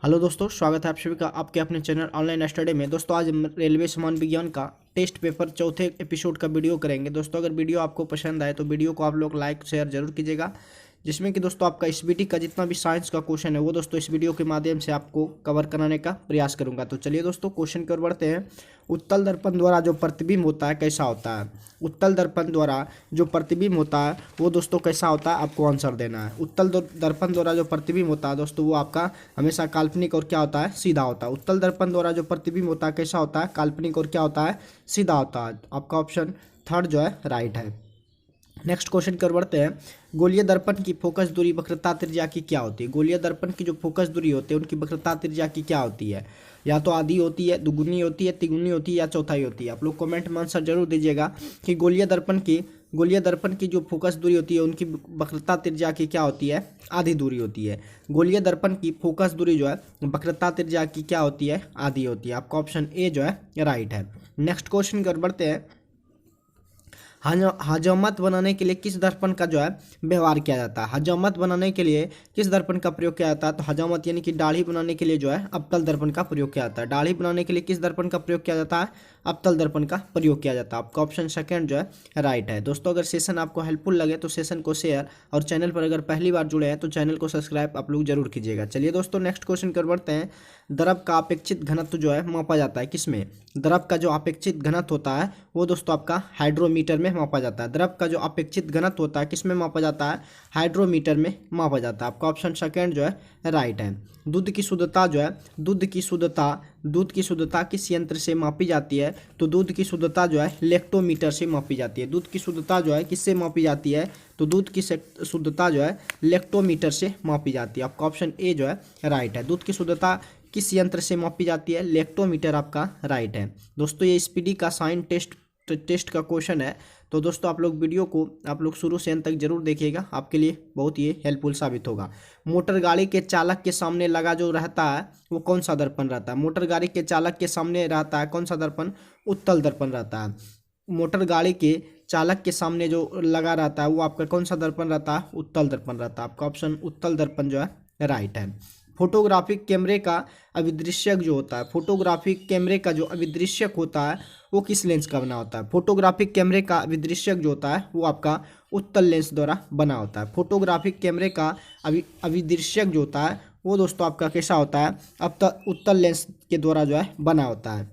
Hello दोस्तों, स्वागत है आप सभी का आपके अपने चैनल ऑनलाइन स्टडी में। दोस्तों आज हम रेलवे समान विज्ञान का टेस्ट पेपर चौथे एपिसोड का वीडियो करेंगे। दोस्तों अगर वीडियो आपको पसंद आए तो वीडियो को आप लोग लाइक शेयर जरूर कीजिएगा, जिसमें कि दोस्तों आपका एसबीटी का जितना भी साइंस का क्वेश्चन है वो दोस्तों इस वीडियो के माध्यम से आपको कवर कराने का प्रयास करूंगा। तो चलिए दोस्तों क्वेश्चन की ओर बढ़ते हैं। उत्तल दर्पण द्वारा जो प्रतिबिंब होता है कैसा होता है? उत्तल दर्पण द्वारा जो प्रतिबिंब होता है वो दोस्तों कैसा होता है, आपको आंसर देना है। दर्पण द्वारा जो प्रतिबिंब होता है दोस्तों वो आपका हमेशा काल्पनिक और क्या होता है, सीधा होता है। उत्तल दर्पण द्वारा जो प्रतिबिंब होता है कैसा होता है, काल्पनिक और क्या होता है, सीधा होता है। आपका ऑप्शन थर्ड जो है राइट है। नेक्स्ट क्वेश्चन कर बढ़ते हैं। गोलीय दर्पण की फोकस दूरी वक्रता त्रिज्या की क्या होती है? गोलीय दर्पण की जो फोकस दूरी होती है उनकी वक्रता त्रिज्या की क्या होती है? या तो आधी होती है, दुगुनी होती है, तिगुनी होती है या चौथाई होती है। आप लोग कमेंट में आंसर जरूर दीजिएगा कि गोलीय दर्पण की जो फोकस दूरी होती है उनकी वक्रता त्रिज्या की क्या होती है, आधी दूरी होती है। गोलीय दर्पण की फोकस दूरी जो है वक्रता त्रिज्या की क्या होती है, आधी होती है। आपका ऑप्शन ए जो है राइट है। नेक्स्ट क्वेश्चन कर बढ़ते हैं। हजामत बनाने के लिए किस दर्पण का जो है व्यवहार किया जाता है? हजामत बनाने के लिए किस दर्पण का प्रयोग किया जाता है? तो हजामत यानी कि दाढ़ी बनाने के लिए जो है अवतल दर्पण का प्रयोग किया जाता है। दाढ़ी बनाने के लिए किस दर्पण का प्रयोग किया जाता है? अवतल दर्पण का प्रयोग किया जाता है। आपका ऑप्शन सेकंड जो है राइट है। दोस्तों अगर सेशन आपको हेल्पफुल लगे तो सेशन को शेयर और चैनल पर अगर पहली बार जुड़े हैं तो चैनल को सब्सक्राइब आप लोग जरूर कीजिएगा। चलिए दोस्तों नेक्स्ट क्वेश्चन कर बढ़ते हैं। द्रव का अपेक्षित घनत्व जो है मापा जाता है किसमें? द्रव का जो अपेक्षित घनत्व होता है वो दोस्तों आपका हाइड्रोमीटर में मापा जाता है। द्रव का जो अपेक्षित घनत्व होता है किसमें मापा जाता है? हाइड्रोमीटर में मापा जाता है। आपका ऑप्शन सेकंड जो है राइट है। दूध की शुद्धता जो है दूध की शुद्धता किस यंत्र से मापी जाती है? तो दूध की शुद्धता जो है लेक्टोमीटर से मापी जाती है। दूध की शुद्धता जो है किससे मापी जाती है? तो दूध की शुद्धता जो है लेक्टोमीटर से मापी जाती है। आपका ऑप्शन ए जो है राइट है। दूध की शुद्धता किस यंत्र से मापी जाती है? लेक्टोमीटर आपका राइट है। दोस्तों ये स्पीडी का साइन टेस्ट का क्वेश्चन है, तो दोस्तों आप लोग वीडियो को आप लोग शुरू से अंत तक जरूर देखिएगा, आपके लिए बहुत ही हेल्पफुल साबित होगा। मोटर गाड़ी के चालक के सामने लगा जो रहता है वो कौन सा दर्पण रहता है? मोटर गाड़ी के चालक के सामने रहता है कौन सा दर्पण? उत्तल दर्पण रहता है। मोटर गाड़ी के चालक के सामने जो लगा रहता है वो आपका कौन सा दर्पण रहता है? उत्तल दर्पण रहता है। आपका ऑप्शन उत्तल दर्पण जो है राइट है। फोटोग्राफिक कैमरे का अभिदृश्यक जो होता है, फोटोग्राफिक कैमरे का जो अभिदृश्यक होता है वो किस लेंस का बना होता है? फोटोग्राफिक कैमरे का अभिदृश्यक जो होता है वो आपका उत्तल लेंस द्वारा बना होता है। फोटोग्राफिक कैमरे का अभिदृश्यक जो होता है वो दोस्तों आपका कैसा होता है? अब उत्तल लेंस के द्वारा जो है बना होता है।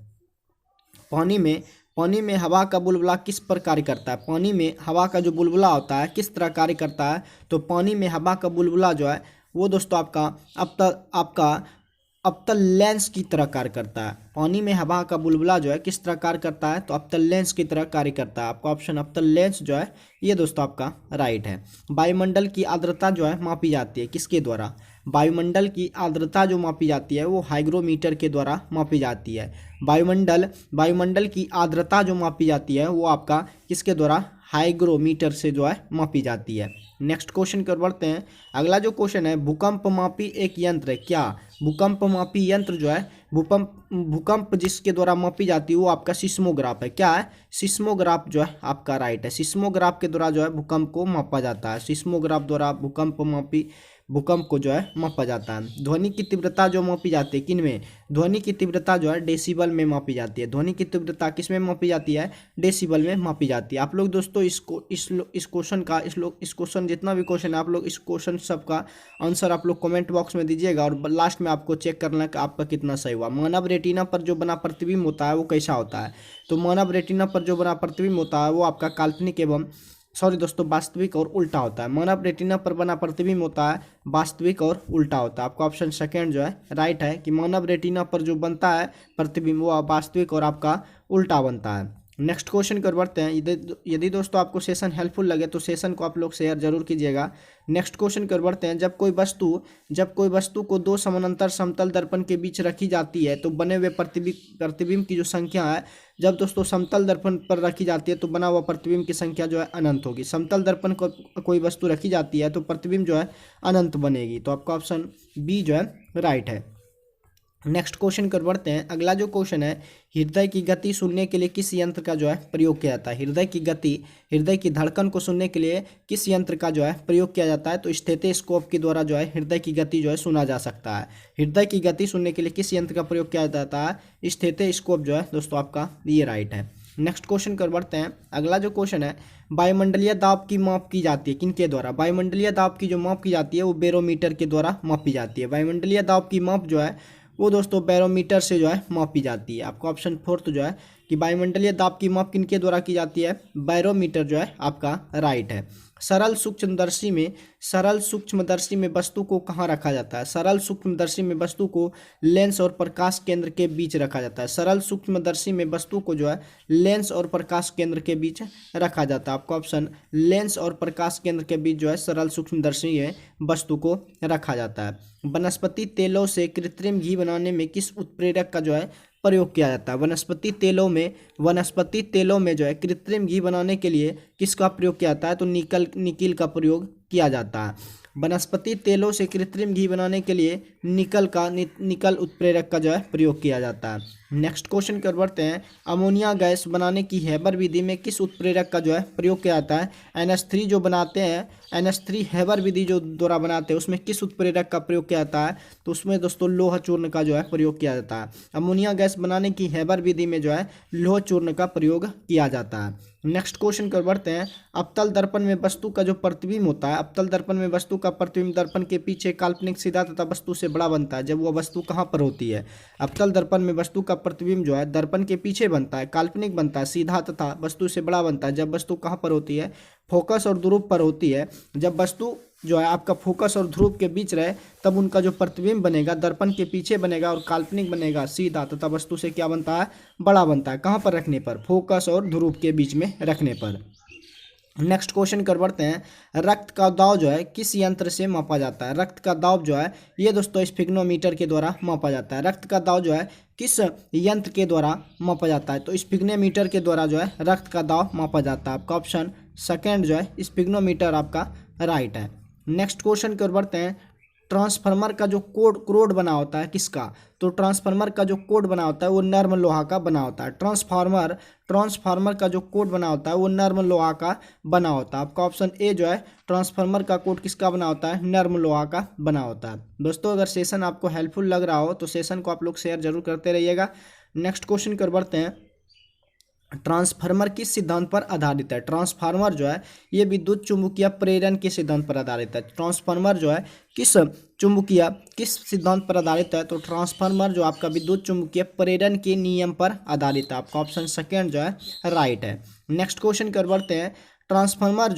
पानी में हवा का बुलबुला किस पर कार्य करता है? पानी में हवा का जो बुलबुला होता है किस तरह कार्य करता है? तो पानी में हवा का बुलबुला जो है वो दोस्तों आपका अवतल लेंस की तरह कार्य करता है। पानी में हवा का बुलबुला जो है किस तरह कार्य करता है? तो अवतल लेंस की तरह कार्य करता है। आपका ऑप्शन अवतल लेंस जो है ये दोस्तों आपका राइट है। वायुमंडल की आर्द्रता जो है मापी जाती है किसके द्वारा? वायुमंडल की आर्द्रता जो मापी जाती है वो हाइग्रोमीटर के द्वारा मापी जाती है। वायुमंडल की आर्द्रता जो मापी जाती है वो आपका किसके द्वारा? हाइग्रोमीटर से जो है मापी जाती है। नेक्स्ट क्वेश्चन कर बढ़ते हैं। अगला जो क्वेश्चन है, भूकंप मापी एक यंत्र है क्या? भूकंप मापी यंत्र जो है भूकंप जिसके द्वारा मापी जाती है वो आपका सिस्मोग्राफ है। क्या है? सिस्मोग्राफ जो है आपका राइट है। सिस्मोग्राफ के द्वारा जो है भूकंप को मापा जाता है। सिस्मोग्राफ द्वारा भूकंप को जो है मापा जाता है। ध्वनि की तीव्रता जो मापी जाती है किनमें? ध्वनि की तीव्रता जो है डेसिबल में मापी जाती है। ध्वनि की तीव्रता किस में मापी जाती है? डेसिबल में मापी जाती है। आप लोग दोस्तों इस क्वेश्चन जितना भी क्वेश्चन है आप लोग इस क्वेश्चन सबका आंसर आप लोग कमेंट बॉक्स में दीजिएगा और लास्ट में आपको चेक करना है कि आपका कितना सही हुआ। मानव रेटिना पर जो बना प्रतिबिंब होता है वो कैसा होता है? तो मानव रेटिना पर जो बना प्रतिबिंब होता है वो आपका काल्पनिक एवं वास्तविक और उल्टा होता है। मानव रेटिना पर बना प्रतिबिंब होता है वास्तविक और उल्टा होता है। आपका ऑप्शन सेकंड जो है राइट है कि मानव रेटिना पर जो बनता है प्रतिबिंब वो वास्तविक और आपका उल्टा बनता है। नेक्स्ट क्वेश्चन कर बढ़ते हैं। यदि दोस्तों आपको सेशन हेल्पफुल लगे तो सेशन को आप लोग शेयर जरूर कीजिएगा। नेक्स्ट क्वेश्चन कर बढ़ते हैं। जब कोई वस्तु को दो समानांतर समतल दर्पण के बीच रखी जाती है तो बने हुए प्रतिबिंब की जो संख्या है, जब दोस्तों समतल दर्पण पर रखी जाती है तो बना हुआ प्रतिबिंब की संख्या जो है अनंत होगी। समतल दर्पण को कोई वस्तु रखी जाती है तो प्रतिबिंब जो है अनंत बनेगी। तो आपका ऑप्शन बी जो है राइट है। नेक्स्ट क्वेश्चन कर बढ़ते हैं। अगला जो क्वेश्चन है, हृदय की गति सुनने के लिए किस यंत्र का जो है प्रयोग किया जाता है? हृदय की धड़कन को सुनने के लिए किस यंत्र का जो है प्रयोग किया जाता है? तो स्टेथोस्कोप के द्वारा जो है हृदय की गति जो है सुना जा सकता है। हृदय की गति सुनने के लिए किस यंत्र का प्रयोग किया जाता है? स्टेथोस्कोप जो है दोस्तों आपका ये राइट है। नेक्स्ट क्वेश्चन कर बढ़ते हैं। अगला जो क्वेश्चन है, वायुमंडलीय दाब की माप की जाती है किनके द्वारा? वायुमंडलीय दाब की जो माप की जाती है वो बैरोमीटर के द्वारा मापी जाती है। वायुमंडलीय दाब की माप जो है वो दोस्तों बैरोमीटर से जो है मापी जाती है। आपका ऑप्शन फोर्थ जो है कि वायुमंडलीय दाब की माप किनके द्वारा की जाती है? बैरोमीटर जो है आपका राइट है। सरल सूक्ष्मदर्शी में वस्तु को कहाँ रखा जाता है? सरल सूक्ष्मदर्शी में वस्तु को लेंस और प्रकाश केंद्र के बीच रखा जाता है। सरल सूक्ष्मदर्शी में वस्तु को जो है लेंस और प्रकाश केंद्र के बीच रखा जाता है। आपका ऑप्शन लेंस और प्रकाश केंद्र के बीच जो है सरल सूक्ष्मदर्शी में वस्तु को रखा जाता है। वनस्पति तेलों से कृत्रिम घी बनाने में किस उत्प्रेरक का जो है प्रयोग किया जाता है? वनस्पति तेलों में जो है कृत्रिम घी बनाने के लिए किसका प्रयोग किया जाता है? तो निकल का प्रयोग किया जाता है। वनस्पति तेलों से कृत्रिम घी बनाने के लिए निकल उत्प्रेरक का जो है प्रयोग किया जाता है। नेक्स्ट क्वेश्चन कर बढ़ते हैं। अमोनिया गैस बनाने की हैबर विधि में किस उत्प्रेरक का जो है प्रयोग किया जाता है? NH3 जो बनाते हैं, NH3 हैबर विधि जो द्वारा बनाते हैं उसमें किस उत्प्रेरक का प्रयोग किया जाता है? तो उसमें दोस्तों लोह चूर्ण का जो है प्रयोग किया जाता है। अमोनिया गैस बनाने की हैबर विधि में जो है लोह चूर्ण का प्रयोग किया जाता है। नेक्स्ट क्वेश्चन कर बढ़ते हैं। अवतल दर्पण में वस्तु का जो प्रतिबिंब होता है, अवतल दर्पण में वस्तु का प्रतिबिंब दर्पण के पीछे काल्पनिक सीधा तथा वस्तु से बड़ा बनता है जब वह वस्तु कहाँ पर होती है? अवतल दर्पण में वस्तु का प्रतिबिंब जो है दर्पण के पीछे बनता है, काल्पनिक बनता है, सीधा तथा वस्तु से बड़ा बनता है जब वस्तु कहाँ पर होती है? फोकस और ध्रुव पर होती है। जब वस्तु जो है आपका फोकस और ध्रुव के बीच रहे तब उनका जो प्रतिबिंब बनेगा दर्पण के पीछे बनेगा और काल्पनिक बनेगा, सीधा तथा वस्तु से क्या बनता है? बड़ा बनता है। कहाँ पर रखने पर? फोकस और ध्रुव के बीच में रखने पर। नेक्स्ट क्वेश्चन कर बढ़ते हैं। रक्त का दाब जो है किस यंत्र से मापा जाता है? रक्त का दाब जो है ये दोस्तों स्फिग्नोमीटर के द्वारा मापा जाता है। रक्त का दाब जो है किस यंत्र के द्वारा मापा जाता है? तो स्फिग्नोमीटर के द्वारा जो है रक्त का दाब मापा जाता है। आपका ऑप्शन सेकेंड जो है स्फिग्नोमीटर आपका राइट है। नेक्स्ट क्वेश्चन की ओर बढ़ते हैं। ट्रांसफार्मर का जो कोड बना होता है किसका? तो ट्रांसफार्मर का जो कोड बना होता है वो नर्म लोहा का बना होता है। ट्रांसफार्मर का जो कोड बना होता है वो नर्म लोहा का बना होता है। आपका ऑप्शन ए जो है ट्रांसफार्मर का कोड किसका बना होता है? नर्म लोहा का बना होता है। दोस्तों अगर सेशन आपको हेल्पफुल लग रहा हो तो सेशन को आप लोग शेयर जरूर करते रहिएगा। नेक्स्ट क्वेश्चन कर बढ़ते हैं। ट्रांसफार्मर किस सिद्धांत पर आधारित है? ट्रांसफार्मर जो है ये विद्युत चुम्बकीय प्रेरण के सिद्धांत पर आधारित है। ट्रांसफार्मर जो है किस सिद्धांत पर आधारित है? तो ट्रांसफार्मर जो आपका विद्युत चुम्बकीय प्रेरण के नियम पर आधारित है। आपका ऑप्शन सेकेंड जो है राइट है। नेक्स्ट क्वेश्चन कर बढ़ते हैं। ट्रांसफार्मर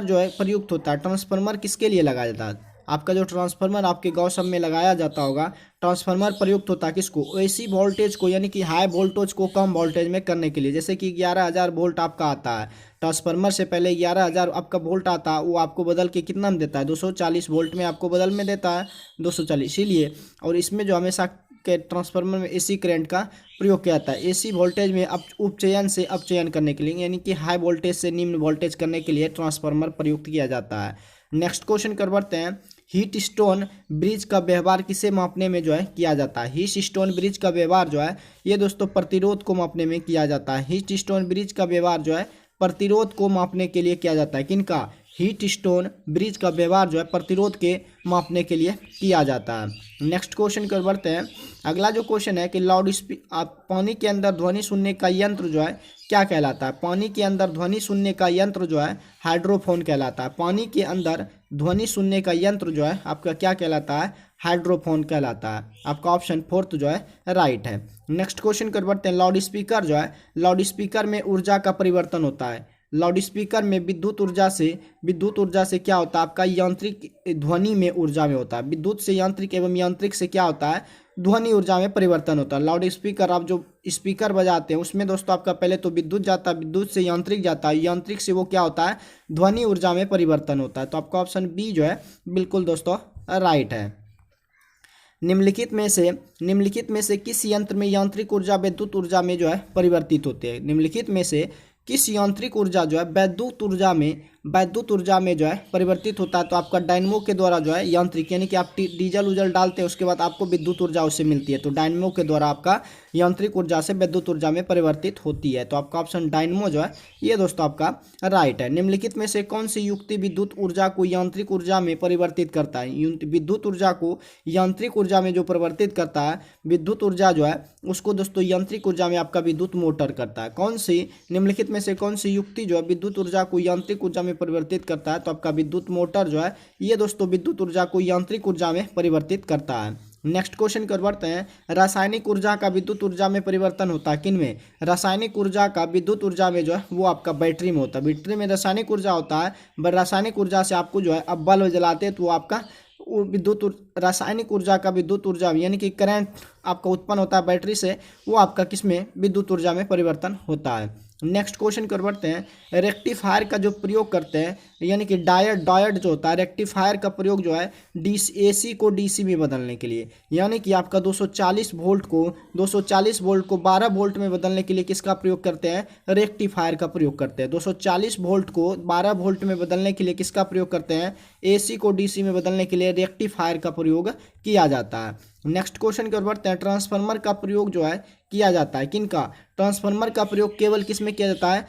जो है प्रयुक्त होता है। ट्रांसफार्मर किसके लिए लगाया जाता है? आपका जो ट्रांसफार्मर आपके गांव सब में लगाया जाता होगा, ट्रांसफार्मर प्रयुक्त होता है किसको? एसी वोल्टेज को यानी कि हाई वोल्टेज को कम वोल्टेज में करने के लिए। जैसे कि 11,000 वोल्ट आपका आता है, ट्रांसफार्मर से पहले 11,000 आपका वोल्ट आता है, वो आपको बदल के कितना में देता है? 240 वोल्ट में आपको बदल में देता है 240। इसीलिए और इसमें जो हमेशा के ट्रांसफार्मर में एसी करंट का प्रयोग किया जाता है। एसी वोल्टेज में उपचयन से अपचयन करने के लिए यानी कि हाई वोल्टेज से निम्न वोल्टेज करने के लिए ट्रांसफार्मर प्रयुक्त किया जाता है। नेक्स्ट क्वेश्चन कर बढ़ते हैं। हीट स्टोन ब्रिज का व्यवहार किसे मापने में जो है किया जाता है? हीट स्टोन ब्रिज का व्यवहार जो है ये दोस्तों प्रतिरोध को मापने में किया जाता है। हीट स्टोन ब्रिज का व्यवहार जो है प्रतिरोध को मापने के लिए किया जाता है। किनका? हीट स्टोन ब्रिज का व्यवहार जो है प्रतिरोध के मापने के लिए किया जाता है। नेक्स्ट क्वेश्चन कर बढ़ते हैं। अगला जो क्वेश्चन है कि पानी के अंदर ध्वनि सुनने का यंत्र जो है क्या कहलाता है? पानी के अंदर ध्वनि सुनने का यंत्र जो है हाइड्रोफोन कहलाता है। पानी के अंदर ध्वनि सुनने का यंत्र जो है आपका क्या कहलाता है? हाइड्रोफोन कहलाता है। आपका ऑप्शन फोर्थ जो है राइट है। नेक्स्ट क्वेश्चन कर बढ़ते हैं। लाउड स्पीकर में ऊर्जा का परिवर्तन होता है। लाउड स्पीकर में विद्युत ऊर्जा से क्या होता है? आपका यांत्रिक ध्वनि में ऊर्जा में होता है। विद्युत से यांत्रिक एवं यांत्रिक से क्या होता है? ध्वनि ऊर्जा में परिवर्तन होता है। लाउड स्पीकर आप जो स्पीकर बजाते हैं उसमें दोस्तों आपका पहले तो विद्युत जाता है, विद्युत से यांत्रिक जाता है, यांत्रिक से वो क्या होता है? ध्वनि ऊर्जा में परिवर्तन होता है। तो आपका ऑप्शन बी जो है बिल्कुल दोस्तों राइट है। निम्नलिखित में से किस यंत्र में यांत्रिक ऊर्जा विद्युत ऊर्जा में जो है परिवर्तित होते हैं? निम्नलिखित में से किस यांत्रिक ऊर्जा जो है विद्युत ऊर्जा में वैद्युत ऊर्जा में जो है परिवर्तित होता है तो आपका डायनमो के द्वारा जो है यांत्रिक, यानी कि आप डीजल उजल डालते हैं उसके बाद आपको विद्युत ऊर्जा उससे मिलती है, तो डायनमो के द्वारा आपका यांत्रिक ऊर्जा से विद्युत ऊर्जा में परिवर्तित होती है। तो आपका ऑप्शन डायनमो जो है ये दोस्तों आपका राइट है। निम्नलिखित में से कौन सी युक्ति विद्युत ऊर्जा को यांत्रिक ऊर्जा में परिवर्तित करता है? विद्युत ऊर्जा को यांत्रिक ऊर्जा में जो परिवर्तित करता है, विद्युत ऊर्जा जो है उसको दोस्तों यांत्रिक ऊर्जा में आपका विद्युत मोटर करता है। कौन सी निम्नलिखित में से कौन सी युक्ति जो है विद्युत ऊर्जा को यांत्रिक ऊर्जा में परिवर्तित करता है? तो आपका विद्युत मोटर जो है ये दोस्तों विद्युत ऊर्जा को यांत्रिक ऊर्जा में परिवर्तित करता है। नेक्स्ट क्वेश्चन कर बढ़ते हैं। रासायनिक ऊर्जा का विद्युत ऊर्जा में परिवर्तन होता है किन में? रासायनिक ऊर्जा का विद्युत ऊर्जा में जो है वो आपका बैटरी में होता है। बैटरी में रासायनिक ऊर्जा होता है, बट रासायनिक ऊर्जा से आपको जो है अब बल्ब जलाते हैं तो वो आपका रासायनिक ऊर्जा का विद्युत ऊर्जा यानी कि करंट आपका उत्पन्न होता है बैटरी से, वो आपका किस में विद्युत ऊर्जा में परिवर्तन होता है। नेक्स्ट क्वेश्चन कर बढ़ते हैं। रेक्टिफायर का जो प्रयोग करते हैं यानी कि डायोड जो होता है, रेक्टिफायर का प्रयोग जो है एसी को डीसी में बदलने के लिए, यानी कि आपका 240 वोल्ट को 12 वोल्ट में बदलने के लिए किसका प्रयोग करते हैं? रेक्टिफायर का प्रयोग करते हैं। 240 वोल्ट को 12 वोल्ट में बदलने के लिए किसका प्रयोग करते हैं? एसी को डीसी में बदलने के लिए रेक्टिफायर का प्रयोग किया जाता है। नेक्स्ट क्वेश्चन की ओर बढ़ते हैं। ट्रांसफार्मर का प्रयोग जो है किया जाता है किनका? ट्रांसफार्मर का प्रयोग केवल किस में किया जाता है?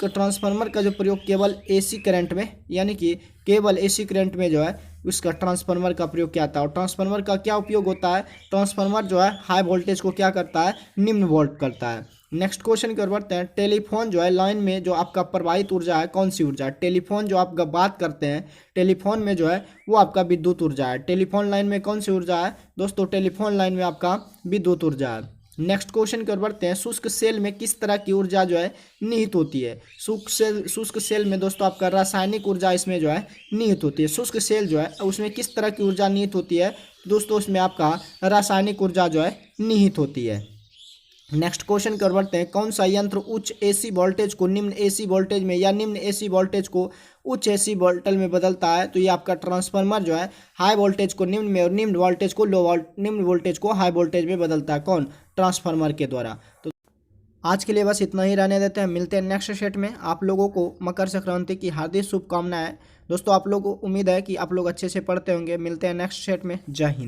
ट्रांसफार्मर का जो प्रयोग केवल एसी करंट में, यानी कि केवल एसी करंट में जो है उसका ट्रांसफार्मर का प्रयोग किया जाता है। और ट्रांसफार्मर का क्या उपयोग होता है? ट्रांसफार्मर जो है हाई वोल्टेज को क्या करता है? निम्न वोल्ट करता है। नेक्स्ट क्वेश्चन की ओर बढ़ते हैं। टेलीफोन जो है लाइन में जो आपका प्रवाहित ऊर्जा है कौन सी ऊर्जा है? टेलीफोन जो आप बात करते हैं टेलीफोन में जो है वो आपका विद्युत ऊर्जा है। टेलीफोन लाइन में कौन सी ऊर्जा है दोस्तों? टेलीफोन लाइन में आपका विद्युत ऊर्जा है। नेक्स्ट क्वेश्चन की ओर बढ़ते हैं। शुष्क सेल में किस तरह की ऊर्जा जो है निहित होती है? शुष्क सेल में दोस्तों आपका रासायनिक ऊर्जा इसमें जो है निहित होती है। शुष्क सेल जो है उसमें किस तरह की ऊर्जा निहित होती है दोस्तों? उसमें आपका रासायनिक ऊर्जा जो है निहित होती है। नेक्स्ट क्वेश्चन कर बढ़ते हैं। कौन सा यंत्र उच्च एसी वोल्टेज को निम्न एसी वोल्टेज में या निम्न एसी वोल्टेज को उच्च एसी वोल्टेज में बदलता है? तो ये आपका ट्रांसफार्मर जो है हाई वोल्टेज को निम्न में और निम्न वोल्टेज को निम्न वोल्टेज को हाई वोल्टेज में बदलता है। कौन? ट्रांसफार्मर के द्वारा। तो आज के लिए बस इतना ही रहने देते हैं, मिलते हैं नेक्स्ट सेट में। आप लोगों को मकर संक्रांति की हार्दिक शुभकामनाएं दोस्तों। आप लोगों को उम्मीद है कि आप लोग अच्छे से पढ़ते होंगे। मिलते हैं नेक्स्ट सेट में। जय हिंद।